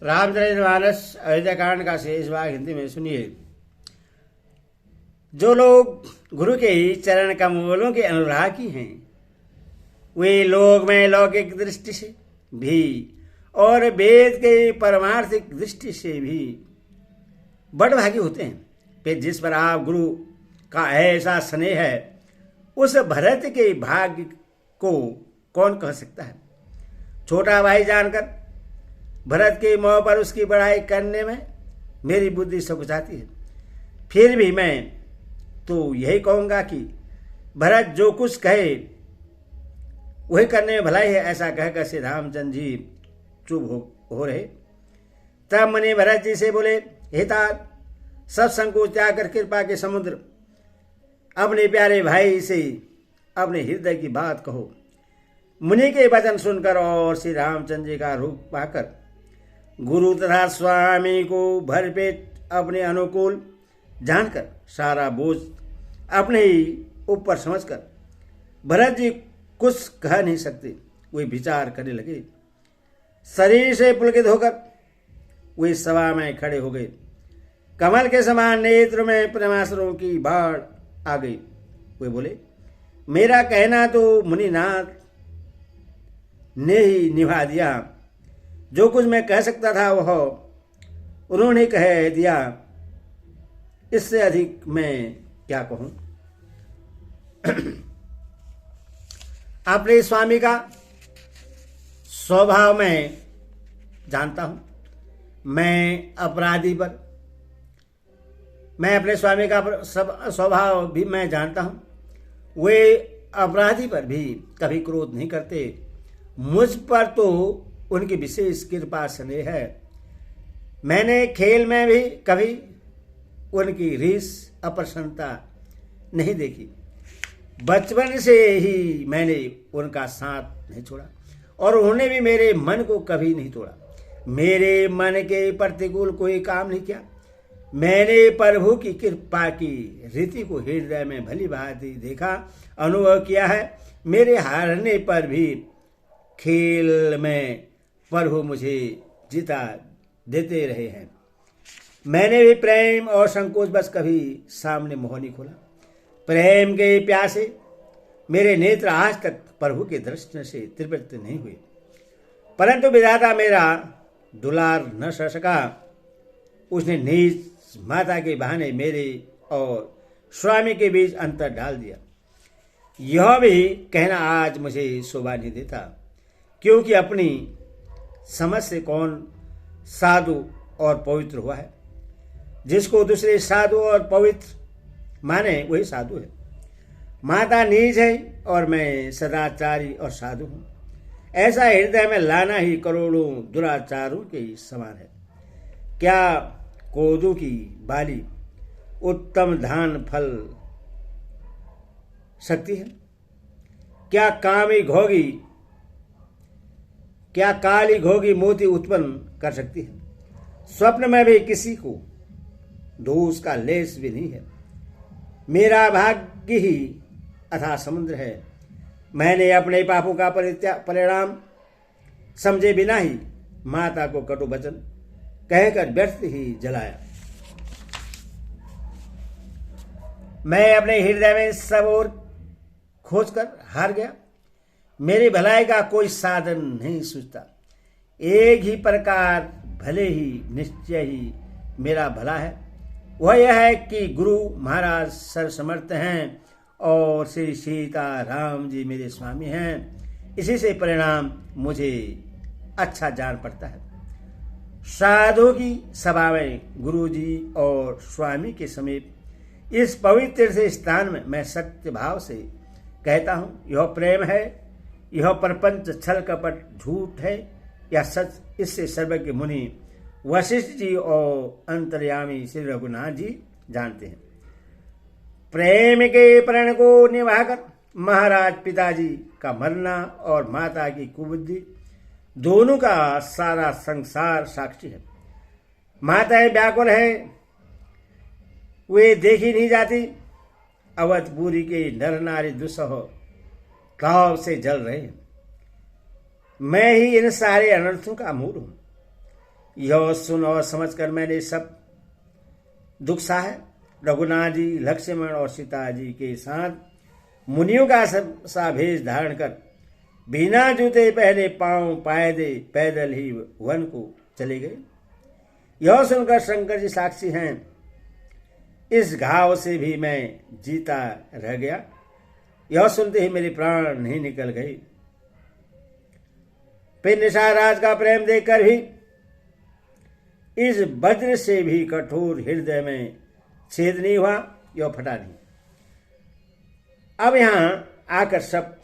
रामचरितमानस अयोध्या कांड का शेष भाग हिंदी में सुनिए। जो लोग गुरु के चरण कमलों के अनुरागी हैं, वे लोग में लौकिक दृष्टि से भी और वेद के परमार्थिक दृष्टि से भी बड़भागी होते हैं। फिर जिस पर आप गुरु का ऐसा स्नेह है, उस भरत के भाग्य को कौन कह सकता है। छोटा भाई जानकर भरत के मोह पर उसकी बड़ाई करने में मेरी बुद्धि सकुचाती है। फिर भी मैं तो यही कहूँगा कि भरत जो कुछ कहे वही करने में भलाई है। ऐसा कहकर श्री रामचंद्र जी चुप हो रहे। तब मुनि भरत जी से बोले, हे तात, सब संकोच त्याग कर कृपा के समुद्र अपने प्यारे भाई से अपने हृदय की बात कहो। मुनि के वचन सुनकर और श्री रामचंद्र जी का रूप पाकर गुरु तथा स्वामी को भरपेट अपने अनुकूल जानकर सारा बोझ अपने ही ऊपर समझकर भरत जी कुछ कह नहीं सकते। वे विचार करने लगे। शरीर से पुलकित होकर वे सभा में खड़े हो गए। कमल के समान नेत्र में प्रेमाश्रुओं की बाढ़ आ गई। वे बोले, मेरा कहना तो मुनिनाथ ने ही निभा दिया। जो कुछ मैं कह सकता था वह उन्होंने कह दिया। इससे अधिक मैं क्या कहूं। अपने स्वामी का स्वभाव मैं जानता हूं। मैं अपने स्वामी का स्वभाव भी मैं जानता हूं। वे अपराधी पर भी कभी क्रोध नहीं करते। मुझ पर तो उनकी विशेष कृपा स्नेह है। मैंने खेल में भी कभी उनकी रीस अप्रसन्नता नहीं देखी। बचपन से ही मैंने उनका साथ नहीं छोड़ा और उन्होंने भी मेरे मन को कभी नहीं तोड़ा। मेरे मन के प्रतिकूल कोई काम नहीं किया। मैंने प्रभु की कृपा की रीति को हृदय में भली भांति देखा, अनुभव किया है। मेरे हारने पर भी खेल में प्रभु मुझे जीता देते रहे हैं। मैंने भी प्रेम और संकोच बस कभी सामने मुंह नहीं खोला। प्रेम के प्यासे मेरे नेत्र आज तक प्रभु के दर्शन से तृप्त नहीं हुए, परंतु विधाता मेरा दुलार न सह सका। उसने नीच माता के बहाने मेरे और स्वामी के बीच अंतर डाल दिया। यह भी कहना आज मुझे शोभा नहीं देता, क्योंकि अपनी समझ से कौन साधु और पवित्र हुआ है। जिसको दूसरे साधु और पवित्र माने वही साधु है। माता नीच है और मैं सदाचारी और साधु हूं। ऐसा हृदय में लाना ही करोड़ों दुराचारों के समान है। क्या कोदू की बाली उत्तम धान फल सकती है? क्या काली घोगी मोती उत्पन्न कर सकती है? स्वप्न में भी किसी को दोष का लेस भी नहीं है। मेरा भाग्य ही अथाह समुद्र है। मैंने अपने पापों का परिणाम समझे बिना ही माता को कटु वचन कहकर व्यर्थ ही जलाया। मैं अपने हृदय में सब ओर खोजकर हार गया। मेरी भलाई का कोई साधन नहीं सूझता। एक ही प्रकार भले ही निश्चय ही मेरा भला है। वह यह है कि गुरु महाराज सर्वसमर्थ हैं और श्री सीता राम जी मेरे स्वामी हैं। इसी से परिणाम मुझे अच्छा जान पड़ता है। साधु की सभा में गुरु जी और स्वामी के समीप इस पवित्र से स्थान में मैं सत्य भाव से कहता हूँ, यह प्रेम है, यह प्रपंच छल कपट झूठ है या सच। इससे सर्वज्ञ मुनि वशिष्ठ जी और अंतर्यामी श्री रघुनाथ जी जानते हैं। प्रेम के प्रण को निभाकर महाराज पिताजी का मरना और माता की कुबुद्धि दोनों का सारा संसार साक्षी है। माताएं व्याकुल है, वे देखी नहीं जाती। अवधपुरी के नर नारी दुस्सह ताव से जल रहे हैं। मैं ही इन सारे अनर्थों का मूल हूं। यह सुन और समझकर मैंने सब दुख सहा। रघुनाथ जी लक्ष्मण और सीता जी के साथ मुनियों का सा भेष धारण कर बिना जूते पहने पांव पायदे पैदल ही वन को चले गए। यह सुनकर शंकर जी साक्षी हैं, इस घाव से भी मैं जीता रह गया। यह सुनते ही मेरे प्राण नहीं निकल गए। फिर निषादराज का प्रेम देखकर भी इस वज्र से भी कठोर हृदय में छेद नहीं हुआ, यह फटा नहीं। अब यहां आकर सब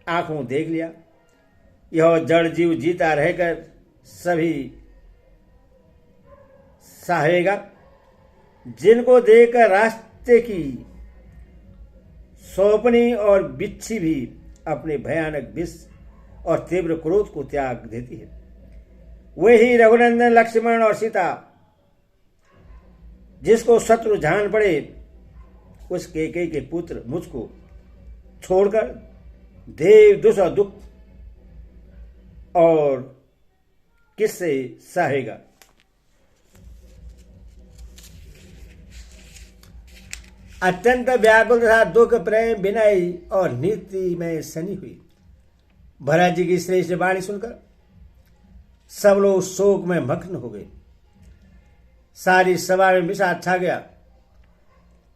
आंखों देख लिया। यह जड़ जीव जीता रहकर सभी सहेगा, जिनको देखकर रास्ते की सौंपनी और बिच्छी भी अपने भयानक विष और तीव्र क्रोध को त्याग देती है। वही रघुनंदन लक्ष्मण और सीता जिसको शत्रु जान पड़े, उस कैकेयी के पुत्र मुझको छोड़कर देव दुख और दुख और किससे सहेगा। अत्यंत व्याकुल तथा दुख प्रेम विनय और नीति में सनी हुई भरत जी की श्रेष्ठ वाणी सुनकर सब लोग शोक में मग्न हो गए। सारी सभा में विषाद छा गया,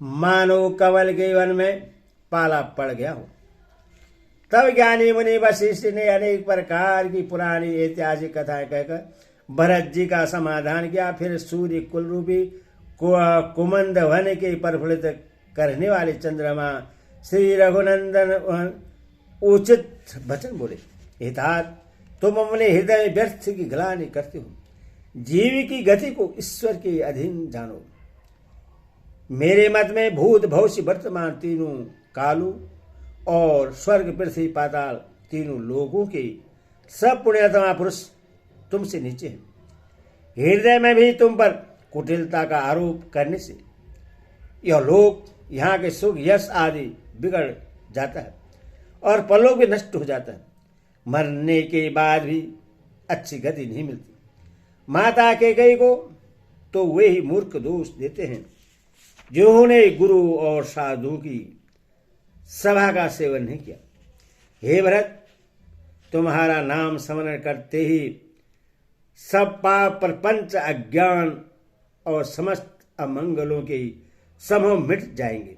मानो कमल के वन में पाला पड़ गया हो। तब ज्ञानी मुनि वशिष्ठ ने अनेक प्रकार की पुरानी ऐतिहासिक कथाएं कहकर भरत जी का समाधान किया। फिर सूर्य कुल रूपी कुमंद वन के प्रफुल्लित करने वाले चंद्रमा श्री रघुनंदन उचित वचन बोले, हितात तुम अपने हृदय व्यर्थ की ग्लानि करते हो, जीव की गति को ईश्वर के अधीन जानो। मेरे मत में भूत भविष्य वर्तमान तीनों कालों और स्वर्ग पृथ्वी पाताल तीनों लोगों के सब पुण्यात्मा पुरुष तुमसे नीचे हैं। हृदय में भी तुम पर कुटिलता का आरोप करने से यह लोक यहाँ के सुख यश आदि बिगड़ जाता है और परलोक भी नष्ट हो जाता है। मरने के बाद भी अच्छी गति नहीं मिलती। माता कैकेयी को तो वे ही मूर्ख दोष देते हैं जिन्होंने गुरु और साधु की सभा का सेवन नहीं किया। हे भरत, तुम्हारा नाम स्मरण करते ही सब पाप प्रपंच अज्ञान और समस्त अमंगलों के समूह मिट जाएंगे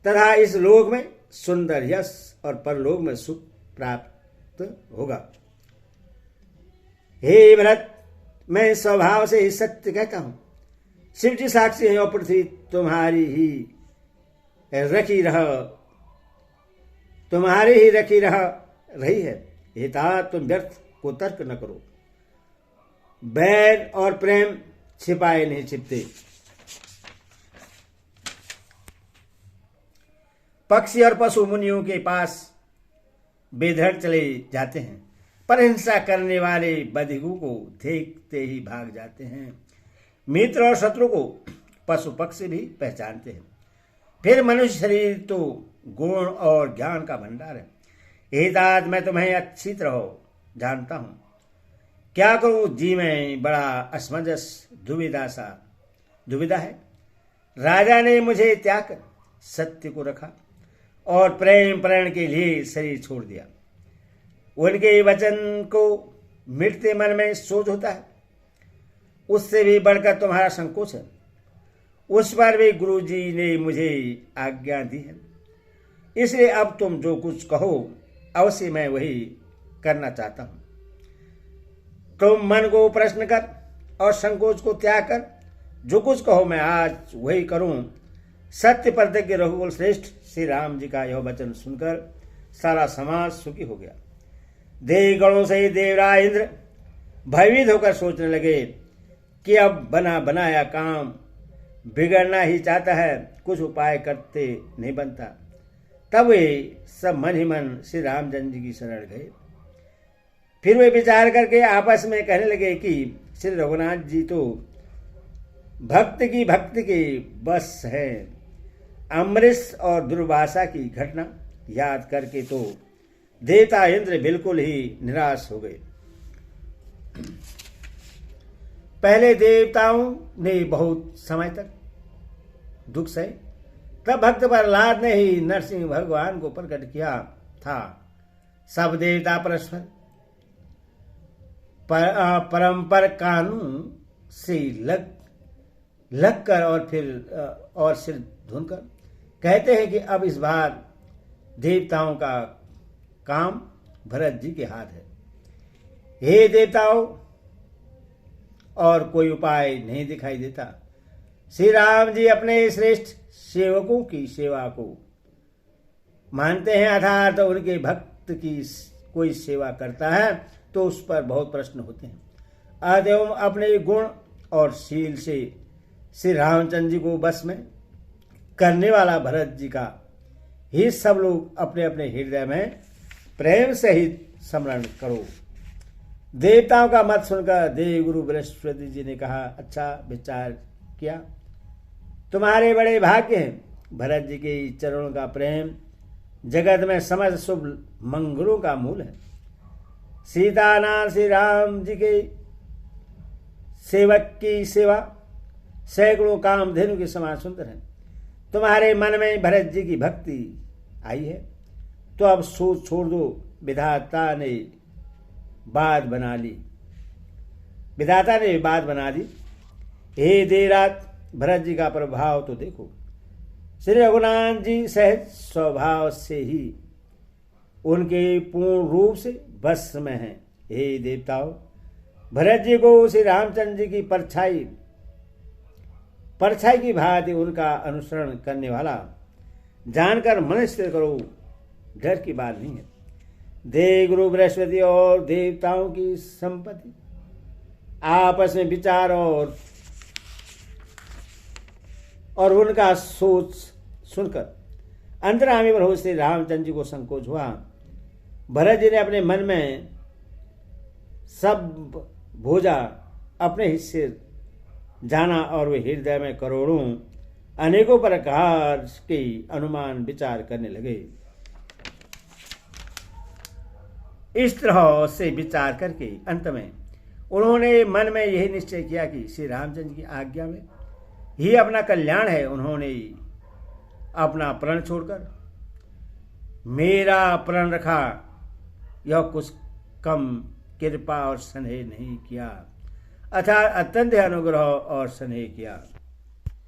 तथा इस लोक में सुंदर यश और परलोक में सुख प्राप्त होगा। हे भरत, मैं स्वभाव से ही सत्य कहता हूं। शिव जी साक्षी है और पृथ्वी तुम्हारी ही रखी रही है। हिता तुम व्यर्थ को तर्क न करो। बैर और प्रेम छिपाए नहीं छिपते। पक्षी और पशु मुनियों के पास बेधड़ चले जाते हैं, पर हिंसा करने वाले बधिकों को देखते ही भाग जाते हैं। मित्र और शत्रु को पशु पक्षी भी पहचानते हैं। फिर मनुष्य शरीर तो गुण और ज्ञान का भंडार है। हे तात, मैं तुम्हें अच्छी तरह जानता हूं। क्या करूं, जी में बड़ा असमंजस दुविधा है। राजा ने मुझे त्याग कर सत्य को रखा और प्रेम प्रण के लिए शरीर छोड़ दिया। उनके वचन को मिटते मन में सोच होता है। उससे भी बढ़कर तुम्हारा संकोच है। उस पर भी गुरु जी ने मुझे आज्ञा दी है, इसलिए अब तुम जो कुछ कहो अवश्य मैं वही करना चाहता हूं। तुम मन को प्रश्न कर और संकोच को त्याग कर जो कुछ कहो मैं आज वही करूं। सत्य प्रतिज्ञ रघुकुल श्रेष्ठ श्री राम जी का यह वचन सुनकर सारा समाज सुखी हो गया। देवगणों से देवराज इंद्र भयभीत होकर सोचने लगे कि अब बना बनाया काम बिगड़ना ही चाहता है, कुछ उपाय करते नहीं बनता। तब वे सब मन ही मन श्री रामचंद्र जी की शरण गए। फिर वे विचार करके आपस में कहने लगे कि श्री रघुनाथ जी तो भक्ति के बस है। अमरीश और दुर्वासा की घटना याद करके तो देवता इंद्र बिल्कुल ही निराश हो गए। पहले देवताओं ने बहुत समय तक दुख सहे, तब भक्त प्रहलाद ने ही नरसिंह भगवान को प्रकट किया था। सब देवता परस्पर परंपर कानून से लग कर और सिर धुनकर कहते हैं कि अब इस बार देवताओं का काम भरत जी के हाथ है। हे देवताओं, और कोई उपाय नहीं दिखाई देता। श्री राम जी अपने श्रेष्ठ सेवकों की सेवा को मानते हैं, अर्थात उनके भक्त की कोई सेवा करता है तो उस पर बहुत प्रश्न होते हैं। अतएव अपने गुण और शील से श्री रामचंद्र जी को बस में करने वाला भरत जी का ही सब लोग अपने अपने हृदय में प्रेम सहित स्मरण करो। देवताओं का मत सुनकर देव गुरु बृहस्पति जी ने कहा, अच्छा विचार किया, तुम्हारे बड़े भाग्य हैं। भरत जी के चरणों का प्रेम जगत में समस्त शुभ मंगलों का मूल है। सीता नाम श्री राम जी के सेवक की सेवा सैकड़ों कामधेनु के समान सुंदर है। तुम्हारे मन में भरत जी की भक्ति आई है तो अब सोच छोड़ दो। विधाता ने बात बना ली। हे देर रात भरत जी का प्रभाव तो देखो। श्री रघुनाथ जी सहज स्वभाव से ही उनके पूर्ण रूप से बस में हैं। हे देवताओं, भरत जी को श्री रामचंद्र जी की परछाई की भांति उनका अनुसरण करने वाला जानकर मन स्थिर करो, डर की बात नहीं है। देव गुरु बृहस्पति और देवताओं की संपत्ति आपस में विचार और उनका सोच सुनकर अंतर्यामी प्रभु श्री रामचंद्र जी को संकोच हुआ। भरत जी ने अपने मन में सब भोजा अपने हिस्से जाना और वे हृदय में करोड़ों अनेकों प्रकार के अनुमान विचार करने लगे। इस तरह से विचार करके अंत में उन्होंने मन में यही निश्चय किया कि श्री रामचंद्र की आज्ञा में ही अपना कल्याण है। उन्होंने अपना प्रण छोड़कर मेरा प्रण रखा, यह कुछ कम कृपा और स्नेह नहीं किया, अर्थात अत्यंत अनुग्रह और स्नेह किया।